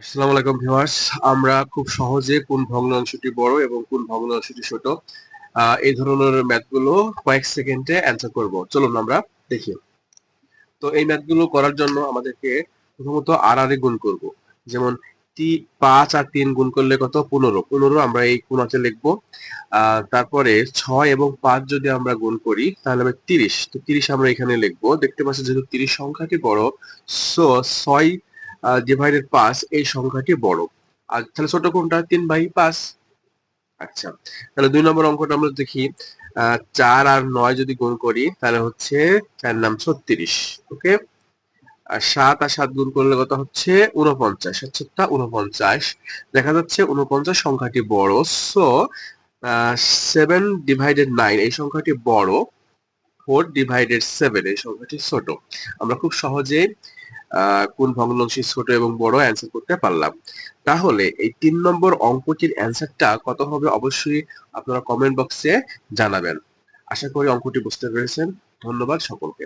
আসসালামু আলাইকুম ভিউয়ার্স। আমরা খুব সহজে কোন ভগ্নাংশটি বড় এবং কোন ভগ্নাংশটি ছোট এই ধরনের ম্যাথগুলো কয়েক সেকেন্ডে অ্যান্সার করব। চলুন আমরা দেখি। তো এই ম্যাথগুলো করার জন্য আমাদেরকে প্রথমত আর আর গুণ করব। যেমন 5 আর 3 গুণ করলে কত? 15। 15 আমরা এই কোণাতে লিখবো। তারপরে 6 এবং 5 যদি আমরা গুণ করি তাহলে হবে 30। তো 30 আমরা এখানে লিখবো। দেখতে পাচ্ছি যেহেতু 30 সংখ্যাটি বড়, সো 6 ডিভাইডেড 5 এই সংখ্যাটি বড়। আর তাহলে ছোট কোনটা? 3/5। আচ্ছা, তাহলে 2 নম্বর অঙ্কটা আমরা দেখি। 4 আর 9 যদি গুণ করি তাহলে হচ্ছে 4 নাম 36। ওকে। আর 7 আর 7 গুণ করলে কত হচ্ছে? 49। 7 7 49। দেখা যাচ্ছে 49 সংখ্যাটি বড়, সো 7 ডিভাইডেড 9 এই সংখ্যাটি বড়, 4 ডিভাইডেড 7 এই সংখ্যাটি ছোট। আমরা খুব সহজে কোন ভগ্নাংশটি ছোট এবং বড় অ্যান্সার করতে পারলাম। তাহলে এই 3 নম্বর অঙ্কটির অ্যান্সারটা কত হবে অবশ্যই আপনারা কমেন্ট বক্সে জানাবেন। আশা করি অঙ্কটি বুঝতে পেরেছেন। ধন্যবাদ সকলকে।